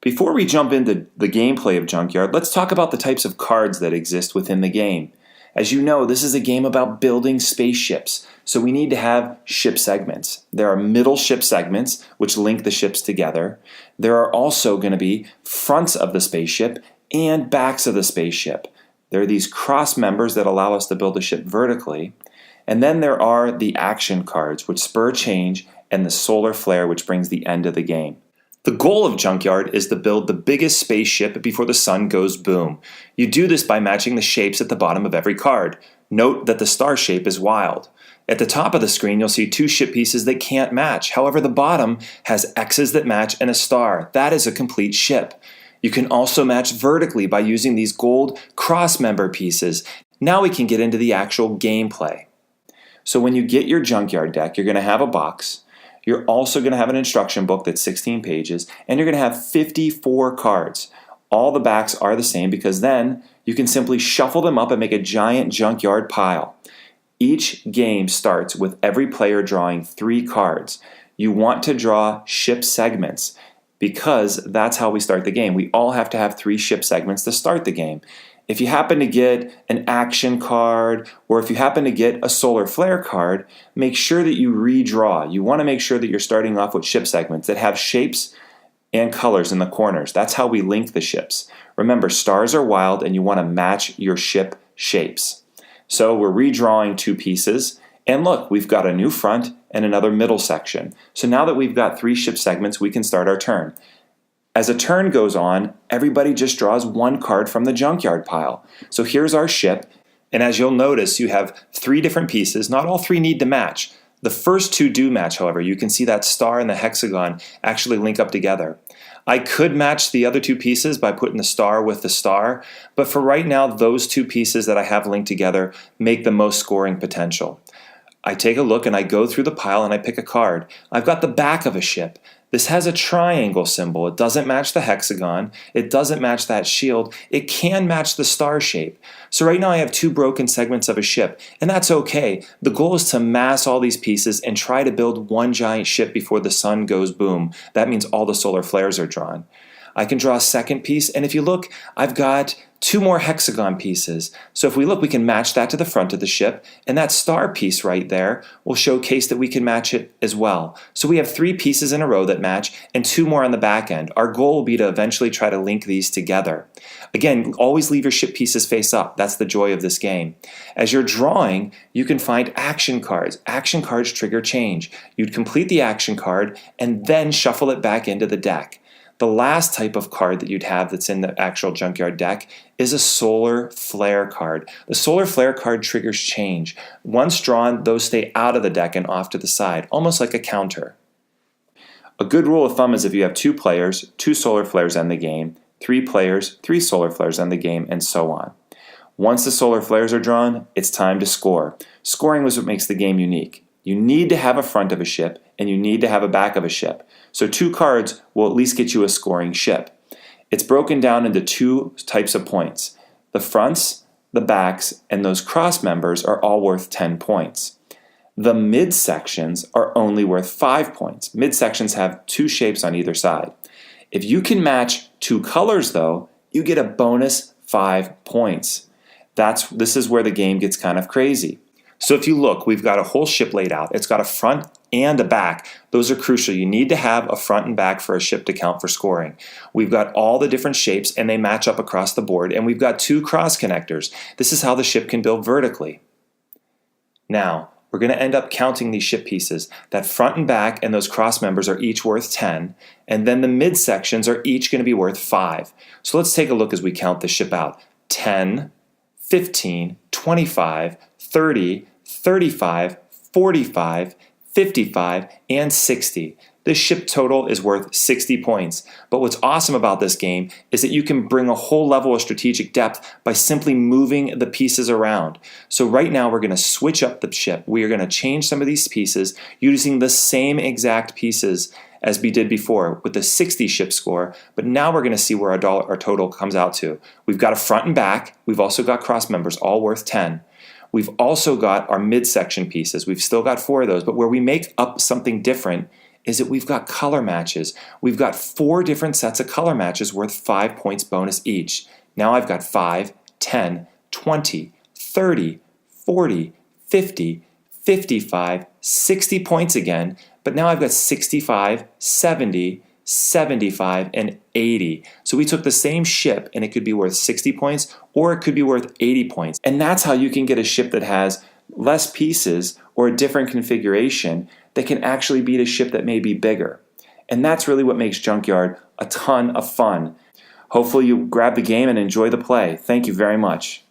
Before we jump into the gameplay of Junkyard, let's talk about the types of cards that exist within the game. As you know, this is a game about building spaceships, so we need to have ship segments. There are middle ship segments, which link the ships together. There are also going to be fronts of the spaceship and backs of the spaceship. There are these cross members that allow us to build a ship vertically. And then there are the action cards, which spur change, and the solar flare, which brings the end of the game. The goal of Junkyard is to build the biggest spaceship before the sun goes boom. You do this by matching the shapes at the bottom of every card. Note that the star shape is wild. At the top of the screen, you'll see two ship pieces that can't match. However, the bottom has X's that match and a star. That is a complete ship. You can also match vertically by using these gold cross-member pieces. Now we can get into the actual gameplay. So when you get your Junkyard deck, you're going to have a box. You're also going to have an instruction book that's 16 pages, and you're going to have 54 cards. All the backs are the same because then you can simply shuffle them up and make a giant Junkyard pile. Each game starts with every player drawing 3 cards. You want to draw ship segments because that's how we start the game. We all have to have 3 ship segments to start the game. If you happen to get an action card, or if you happen to get a solar flare card, make sure that you redraw. You want to make sure that you're starting off with ship segments that have shapes and colors in the corners. That's how we link the ships. Remember, stars are wild and you want to match your ship shapes. So we're redrawing 2 pieces, and look, we've got a new front and another middle section. So now that we've got 3 ship segments, we can start our turn. As a turn goes on, everybody just draws 1 card from the Junkyard pile. So here's our ship, and as you'll notice, you have 3 different pieces. Not all 3 need to match. The first 2 do match, however. You can see that star and the hexagon actually link up together. I could match the other 2 pieces by putting the star with the star, but for right now, those 2 pieces that I have linked together make the most scoring potential. I take a look and I go through the pile and I pick a card. I've got the back of a ship. This has a triangle symbol. It doesn't match the hexagon. It doesn't match that shield. It can match the star shape. So right now I have 2 broken segments of a ship, and that's okay. The goal is to mass all these pieces and try to build one giant ship before the sun goes boom. That means all the solar flares are drawn. I can draw a second piece, and if you look, I've got 2 more hexagon pieces. So if we look, we can match that to the front of the ship, and that star piece right there will showcase that we can match it as well. So we have 3 pieces in a row that match, and 2 more on the back end. Our goal will be to eventually try to link these together. Again, always leave your ship pieces face up. That's the joy of this game. As you're drawing, you can find action cards. Action cards trigger change. You'd complete the action card, and then shuffle it back into the deck. The last type of card that you'd have that's in the actual Junkyard deck is a solar flare card. The solar flare card triggers change. Once drawn, those stay out of the deck and off to the side, almost like a counter. A good rule of thumb is if you have 2 players, 2 solar flares end the game, 3 players, 3 solar flares end the game, and so on. Once the solar flares are drawn, it's time to score. Scoring is what makes the game unique. You need to have a front of a ship, and you need to have a back of a ship. So 2 cards will at least get you a scoring ship. It's broken down into 2 types of points. The fronts, the backs, and those cross members are all worth 10 points. The midsections are only worth 5 points. Midsections have 2 shapes on either side. If you can match 2 colors, though, you get a bonus 5 points. This is where the game gets kind of crazy. So if you look, we've got a whole ship laid out. It's got a front and a back. Those are crucial. You need to have a front and back for a ship to count for scoring. We've got all the different shapes and they match up across the board, and we've got 2 cross connectors. This is how the ship can build vertically. Now, we're going to end up counting these ship pieces. That front and back and those cross members are each worth 10, and then the midsections are each going to be worth 5. So let's take a look as we count the ship out. 10, 15, 25, 30, 35, 45, 55, and 60. This ship total is worth 60 points. But what's awesome about this game is that you can bring a whole level of strategic depth by simply moving the pieces around. So right now we're going to switch up the ship. We are going to change some of these pieces using the same exact pieces as we did before with the 60 ship score, but now we're going to see where our total comes out to. We've got a front and back. We've also got cross members, all worth 10. We've also got our midsection pieces. We've still got 4 of those, but where we make up something different is that we've got color matches. We've got 4 different sets of color matches worth 5 points bonus each. Now I've got 5, 10, 20, 30, 40, 50, 55, 60 points again, but now I've got 65, 70, 75, and 80. So we took the same ship and it could be worth 60 points or it could be worth 80 points. And that's how you can get a ship that has less pieces or a different configuration that can actually beat a ship that may be bigger. And that's really what makes Junkyard a ton of fun. Hopefully you grab the game and enjoy the play. Thank you very much.